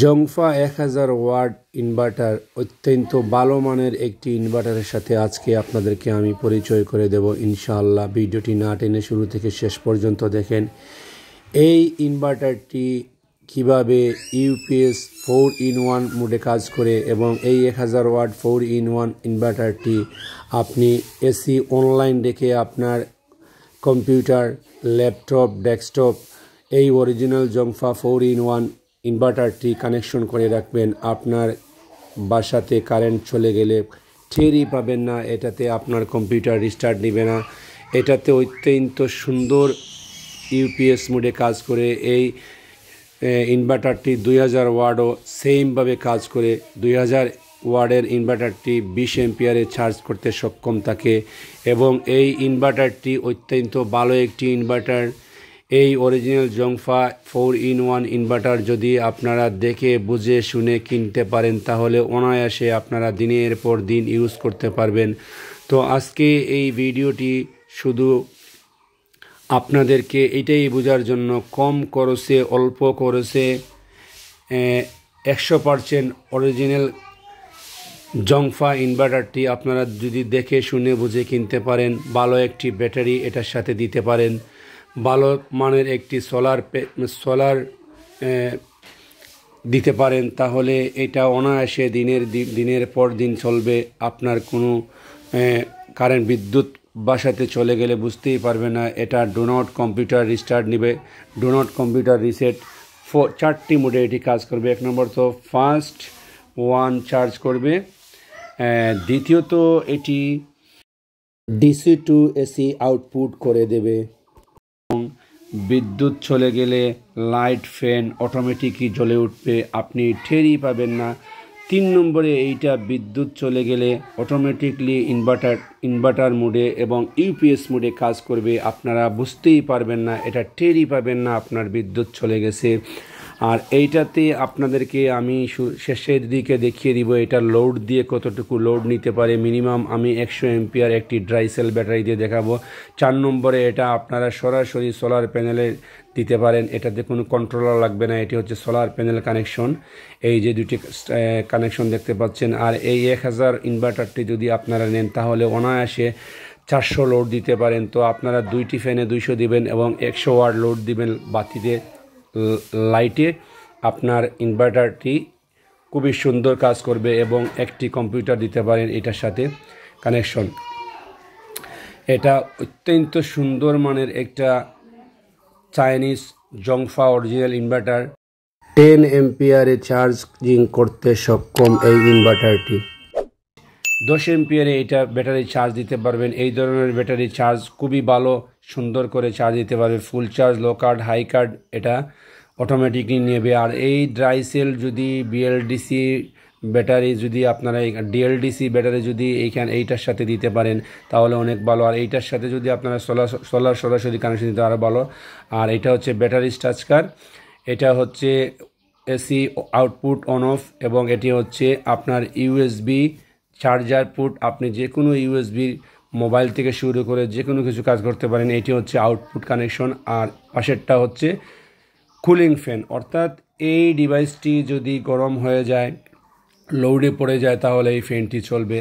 জংফা 1000 watt inverter অত্যন্ত ভালো মানের একটি ইনভার্টারের সাথে আজকে আপনাদেরকে আমি পরিচয় করে দেব ইনশাআল্লাহ। ভিডিওটি না টেনে শুরু থেকে শেষ পর্যন্ত দেখেন। এই ইনভার্টারটি কিভাবে ইউপিএস 4-in-1 মোডে কাজ করে এবং এই 1000 ওয়াট 4-in-1 ইনভার্টারটি আপনি এসি অনলাইন রেখে আপনার কম্পিউটার, ল্যাপটপ, ডেস্কটপ এই অরিজিনাল জংফা 4-in-1 ইনভার্টারটি কানেকশন করে রাখবেন। আপনার বাসাতে কারেন্ট চলে গেলে টেরই পাবেন না, এটাতে আপনার কম্পিউটার রিস্টার্ট নেবে না। এটাতে অত্যন্ত সুন্দর ইউপিএস মোডে কাজ করে। এই ইনভার্টারটি 2000 ওয়াটও সেমভাবে কাজ করে। 2000 ওয়াটের ইনভার্টারটি 20 এম্পিয়ারে চার্জ করতে সক্ষম থাকে এবং এই ইনভার্টারটি অত্যন্ত ভালো একটি ইনভার্টার। এই অরিজিনাল জংফা 4-in-1 ইনভার্টার যদি আপনারা দেখে বুঝে শুনে কিনতে পারেন তাহলে অনায়াসে আপনারা দিনের পর দিন ইউজ করতে পারবেন। তো আজকে এই ভিডিওটি শুধু আপনাদেরকে এটাই বোঝার জন্য, কম খরচে অল্প খরচে 100% অরিজিনাল জংফা ইনভার্টারটি আপনারা যদি দেখে শুনে বুঝে কিনতে পারেন, ভালো একটি ব্যাটারি এটার সাথে দিতে পারেন, ভালো মানের একটি সোলার দিতে পারেন, তাহলে এটা অনায়াসে দিনের পর দিন চলবে। আপনার কোনো কারেন্ট বিদ্যুৎ বাসাতে চলে গেলে বুঝতেই পারবে না। এটা ডো নট কম্পিউটার রিস্টার্ট নেবে, ডো নট কম্পিউটার রিসেট, 4টি মোডে এটি কাজ করবে। এক নম্বর তো ফার্স্ট ওয়ান চার্জ করবে, দ্বিতীয়ত এটি ডিসি টু এসি আউটপুট করে দেবে। বিদ্যুৎ চলে গেলে লাইট ফ্যান অটোমেটিকই জ্বলে উঠবে, আপনি টেরই পাবেন না। 3 নম্বরে এইটা বিদ্যুৎ চলে গেলে অটোমেটিকলি ইনভার্টার মোডে এবং ইউপিএস মোডে কাজ করবে, আপনারা বুঝতেই পারবেন না, এটা টেরই পাবেন না আপনার বিদ্যুৎ চলে গেছে। আর এইটাতে আপনাদেরকে আমি শেষের দিকে দেখিয়ে দিব এটা লোড দিয়ে কতটুকু লোড নিতে পারে। মিনিমাম আমি 100 এম্পিয়ার একটি ড্রাই সেল ব্যাটারি দিয়ে দেখাবো। 4 নম্বরে এটা আপনারা সরাসরি সোলার প্যানেলে দিতে পারেন, এটাতে কোনো কন্ট্রোলার লাগবে না, এটি হচ্ছে সোলার প্যানেল কানেকশন। এই যে দুটি কানেকশন দেখতে পাচ্ছেন। আর এই 1000 ইনভার্টারটি যদি আপনারা নেন তাহলে অনায়াসে 400 লোড দিতে পারেন। তো আপনারা 2টি ফ্যানে 200 দিবেন এবং 100 ওয়াট লোড দিবেন বাতিতে, লাইটে। আপনার ইনভার্টারটি খুবই সুন্দর কাজ করবে এবং একটি কম্পিউটার দিতে পারেন এটার সাথে কানেকশন। এটা অত্যন্ত সুন্দর মানের একটা চাইনিজ জংফা অরিজিনাল ইনভার্টার। 10 এম্পিয়ারে চার্জিং করতে সক্ষম এই ইনভার্টারটি। 10 এম্পিয়ারে এটা ব্যাটারি চার্জ দিতে পারবেন। এই ধরনের ব্যাটারি চার্জ খুবই ভালো, সুন্দর করে চার্জ দিতে পারবে। ফুল চার্জ, লো কার্ড, হাই কার্ড এটা অটোমেটিকলি নেবে। আর এই ড্রাই সেল যদি বিএলডিসি ব্যাটারি যদি আপনারা ডিএলডিসি ব্যাটারি যদি এইটার সাথে দিতে পারেন তাহলে অনেক ভালো। আর এইটার সাথে যদি আপনারা সোলার সরাসরি কানেকশন দিতে আরও ভালো। আর এটা হচ্ছে ব্যাটারি স্টাচকার, এটা হচ্ছে এসি আউটপুট অন অফ এবং এটি হচ্ছে আপনার ইউএসবি চার্জার পুট। আপনি যে কোনো ইউএসবি মোবাইল থেকে শুরু করে যে কোনো কিছু কাজ করতে পারেন। এটি হচ্ছে আউটপুট কানেকশন। আর পাশেরটা হচ্ছে কুলিং ফ্যান, অর্থাৎ এই ডিভাইসটি যদি গরম হয়ে যায়, লোডে পড়ে যায় তাহলে এই ফ্যানটি চলবে।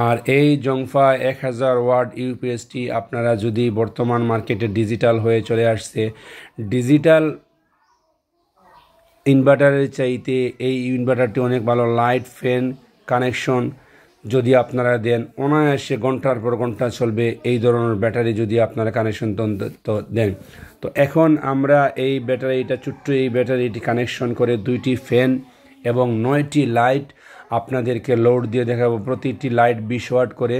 আর এই জংফা 1000 ওয়াট ইউপিএসটি আপনারা যদি বর্তমান মার্কেটে ডিজিটাল হয়ে চলে আসছে, ডিজিটাল ইনভার্টারের চাইতে এই ইনভার্টারটি অনেক ভালো। লাইট ফ্যান কানেকশন যদি আপনারা দেন অনায়াসে ঘন্টার পর ঘন্টা চলবে এই ধরনের ব্যাটারি যদি আপনারা কানেকশন তো দেন। তো এখন আমরা এই ব্যাটারিটা ছোট্ট এই ব্যাটারিটি কানেকশন করে 2টি ফ্যান এবং 9টি লাইট আপনাদেরকে লোড দিয়ে দেখাবো। প্রতিটি লাইট 20 ওয়াট করে,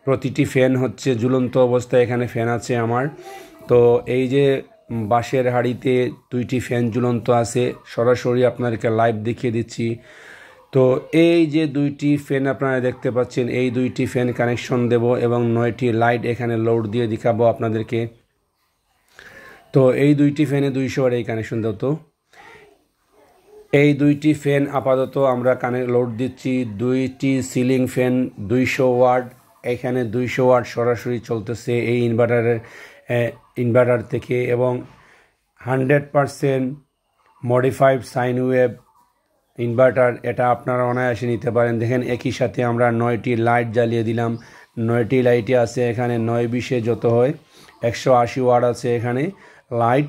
প্রতিটি ফ্যান হচ্ছে ঝুলন্ত অবস্থায়, এখানে ফ্যান আছে আমার। তো এই যে বাঁশের হাঁড়িতে 2টি ফ্যান ঝুলন্ত আছে, সরাসরি আপনাদেরকে লাইভ দেখিয়ে দিচ্ছি। তো এই যে 2টি ফ্যান আপনারা দেখতে পাচ্ছেন, এই 2টি ফ্যান কানেকশন দেব এবং 9টি লাইট এখানে লোড দিয়ে দেখাবো আপনাদেরকে। তো এই 2টি ফ্যানে 200 ওয়াট এই কানেকশন দেব। তো এই 2টি ফ্যান আপাতত আমরা লোড দিচ্ছি। 2টি সিলিং ফ্যান 200 ওয়াট, এখানে 200 ওয়াট সরাসরি চলতেছে এই ইনভার্টার থেকে এবং 100% মডিফাইড সাইন ওয়েভ ইনভার্টার, এটা আপনারা অনায়াসে নিতে পারেন। দেখেন একই সাথে আমরা 9টি লাইট জ্বালিয়ে দিলাম। 9টি লাইটে আছে এখানে 9 20 যত হয় 180 ওয়াট আছে এখানে লাইট,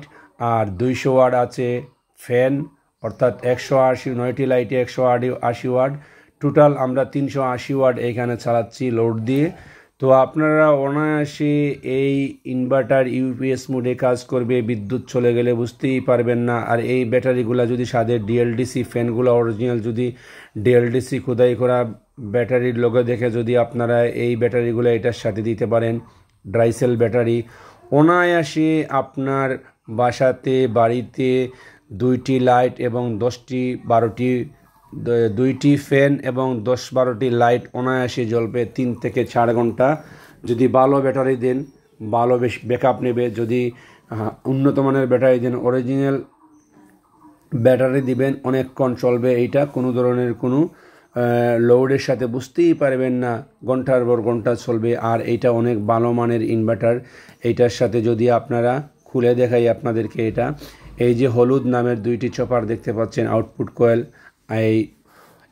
আর 200 ওয়াট আছে ফ্যান, অর্থাৎ 180, 9টি লাইটে 180 ওয়াট। টোটাল আমরা 380 ওয়াট এখানে চালাচ্ছি লোড দিয়ে। তো আপনারা অনায়াসে এই ইনভার্টার ইউপিএস মোডে কাজ করবে, বিদ্যুৎ চলে গেলে বুঝতেই পারবেন না। আর এই ব্যাটারিগুলো যদি সাদের ডিএলডিসি ফ্যানগুলো অরিজিনাল যদি ডিএলডিসি খোদাই করা ব্যাটারির লোগো দেখে যদি আপনারা এই ব্যাটারিগুলো এটার সাথে দিতে পারেন, ড্রাইসেল ব্যাটারি, অনায়াসে আপনার বাসাতে বাড়িতে 2টি লাইট এবং 2টি ফ্যান এবং 10-12টি লাইট অনায়াসে জ্বলবে 3 থেকে 4 ঘন্টা। যদি ভালো ব্যাটারি দেন, ভালো বেশ ব্যাকআপ নেবে। যদি উন্নত মানের ব্যাটারি দেন, অরিজিনাল ব্যাটারি দিবেন, অনেকক্ষণ চলবে। এইটা কোনো ধরনের কোনো লোডের সাথে বুঝতেই পারবেন না, ঘন্টার পর ঘন্টা চলবে। আর এইটা অনেক ভালো মানের ইনভার্টার। এইটার সাথে যদি আপনারা খুলে দেখাই আপনাদেরকে, এটা এই যে হলুদ নামের 2টি চপার দেখতে পাচ্ছেন, আউটপুট কয়েল,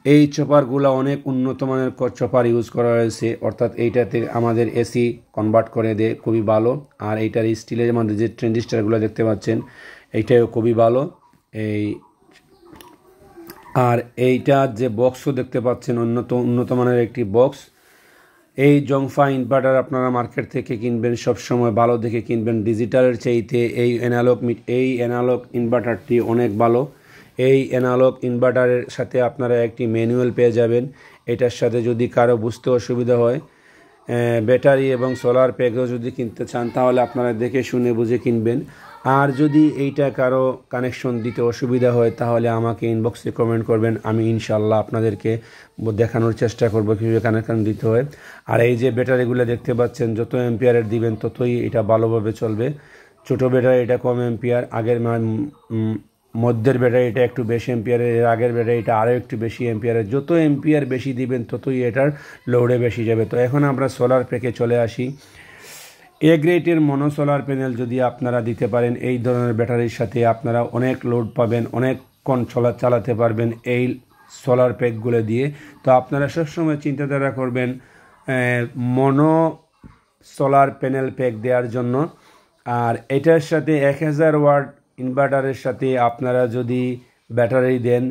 এই চপারগুলো অনেক উন্নত মানের চপার ইউজ করা হয়েছে, অর্থাৎ এইটাতে আমাদের এসি কনভার্ট করে দেয়, খুবই ভালো। আর এইটার স্টিলের মধ্যে যে ট্রানজিস্টারগুলো দেখতে পাচ্ছেন, এইটাও খুবই ভালো। আর এইটার যে বক্সও দেখতে পাচ্ছেন, উন্নত মানের একটি বক্স। এই জংফা ইনভার্টার আপনারা মার্কেট থেকে কিনবেন, সবসময় ভালো দেখে কিনবেন। ডিজিটালের চাইতে এই অ্যানালগ ইনভার্টারটি অনেক ভালো। এই অ্যানালগ ইনভার্টারের সাথে আপনারা একটি ম্যানুয়াল পেয়ে যাবেন। এটার সাথে যদি কারো বুঝতে অসুবিধা হয়, ব্যাটারি এবং সোলার প্যাকও যদি কিনতে চান, তাহলে আপনারা দেখে শুনে বুঝে কিনবেন। আর যদি এইটা কারো কানেকশন দিতে অসুবিধা হয়, তাহলে আমাকে ইনবক্সে কমেন্ট করবেন, আমি ইনশাল্লাহ আপনাদেরকে দেখানোর চেষ্টা করব কীভাবে কানেকশন দিতে হয়। আর এই যে ব্যাটারিগুলো দেখতে পাচ্ছেন, যত এম্পিয়ারের দিবেন ততই এটা ভালোভাবে চলবে। ছোটো ব্যাটারি এটা কম এম্পিয়ার, আগের মধ্যের ব্যাটারি এটা একটু বেশি এম্পিয়ারের, এর আগের ব্যাটারি এটা আরও একটু বেশি এম্পিয়ারের। যত এম্পিয়ার বেশি দিবেন ততই এটার লোডে বেশি যাবে। তো এখন আমরা সোলার প্যাকে চলে আসি। গ্রেডের মনোসোলার প্যানেল যদি আপনারা দিতে পারেন, এই ধরনের ব্যাটারির সাথে আপনারা অনেক লোড পাবেন, অনেকক্ষণ চালাতে পারবেন এই সোলার প্যাকগুলো দিয়ে। তো আপনারা সবসময় চিন্তাধারা করবেন মনো সোলার প্যানেল প্যাক দেওয়ার জন্য। আর এটার সাথে 1000 ওয়াট ইনভার্টারের সাথে আপনারা যদি ব্যাটারি দেন,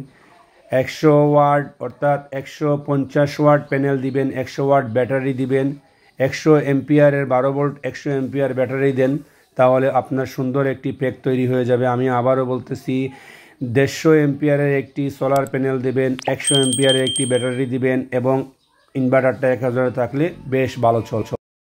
100 ওয়াট অর্থাৎ 150 ওয়াট প্যানেল দিবেন, 100 ওয়াট ব্যাটারি দিবেন, 100 এম্পিয়ারের 12 ভোল্ট 100 এম্পিয়ার ব্যাটারি দেন, তাহলে আপনার সুন্দর একটি প্যাক তৈরি হয়ে যাবে। আমি আবারও বলতেছি, 150 এম্পিয়ারের একটি সোলার প্যানেল দেবেন, 100 এম্পিয়ারের একটি ব্যাটারি দিবেন এবং ইনভার্টারটা 1000 থাকলে বেশ ভালো চলছে।